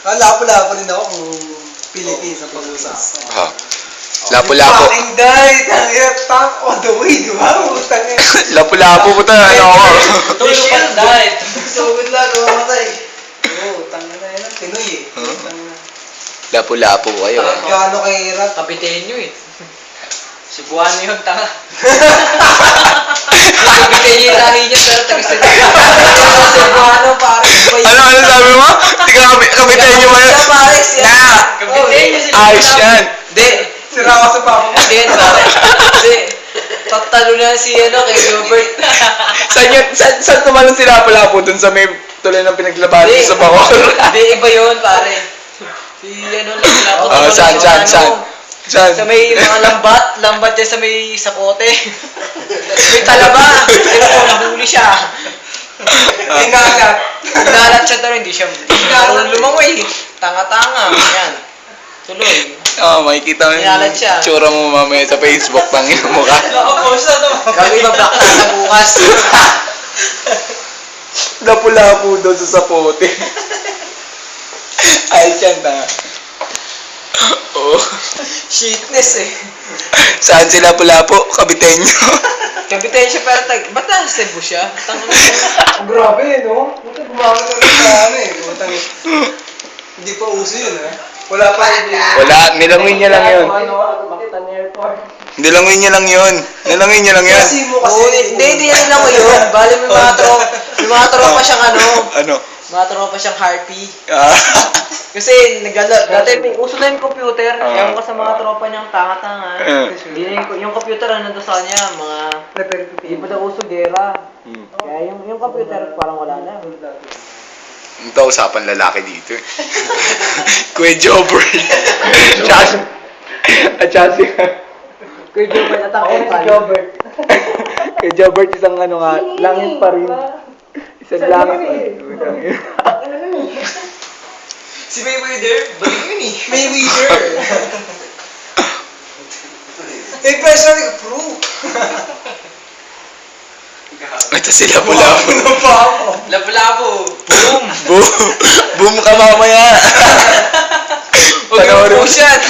Lapo-lapo rin ako kung Philippines ang pag-usapan. Ha. Lapu-lapu. Fucking die! Tangina, top all the way, di ba? Tangina. Lapu-lapu po tayo. Ano ako? Tulog pa dahil. Sugod lang, mamatay. Oo, tangina na yun. Pinoy eh. Tangina. Lapu-lapu po kayo. Gaano kahirap? Kapitenyo eh. Cebuano yung tanga. Kapitenyo yung lahi niya pero taga-Cebuano pare. Ano sabi mo? Tika kapitenyo mo yun. Pares yan. Kapitenyo sila. Ayos yan. Hindi. Sira ka sa papa mo. Hindi pare. Hindi. Tatalo na si kay Gilbert. Saan tumalon si Lapu-Lapu? Dun sa may tuloy ng pinaglabanan sa Bacor. Hindi, iba yun pare. Si Lapu-Lapu. Saan? Sa may mga lambat dyan sa may sakote. May talaba. Pero kung nahuli siya. Ingalat. Inalat siya pero hindi siya. Lumangoy. Tanga-tanga. Yan. Tuloy. Makikita mo Inalat siya. tsura mo mamaya sa Facebook. Tangin mo ka. Nakapost na to. Kami mablock na bukas. Lapu-Lapu doon sa sapote. Ayos yan, tanga. Oo. Shitness eh. Saan si Lapu-Lapu? Kabitenyo. Kapitayin siya pero ba't nasa Cebu siya? Tanga na siya. Grabe eh, no? Buti gumamit na rin sa ano eh. Butang hindi pa uso yun eh. Wala pa hindi. Wala, nilangoy niya lang yun. Bakitan Airport. Nilangoy niya lang yun. Nilangoy niya lang yun. Kasi mo kasi. Hindi yan lang yun. Bali may mga tropa siyang Ano? mga tropa siyang harpy. Ah. Kasi dati may uso na yung computer. Ewan ko sa mga tropa niyang tanga-tanga. Hindi na yung computer na nandun sa kanya, mga hindi pa daw uso gera. Kaya yung computer parang wala na. Ito, usapan lalaki dito eh. Kuya Jobber. At si... Kuya Jobert at ang Kuya Jobert. Kuya Jobber, isang ano nga, langit pa rin. Isang langit pa rin. Si Mayweather, balik yun eh. Mayweather. May pressure ni Pro. Ito si Lapu-Lapu. Ano pa ako? Lapu-lapu. Boom! Boom ka mamaya! Huwag yung Panoorin mo. push yan.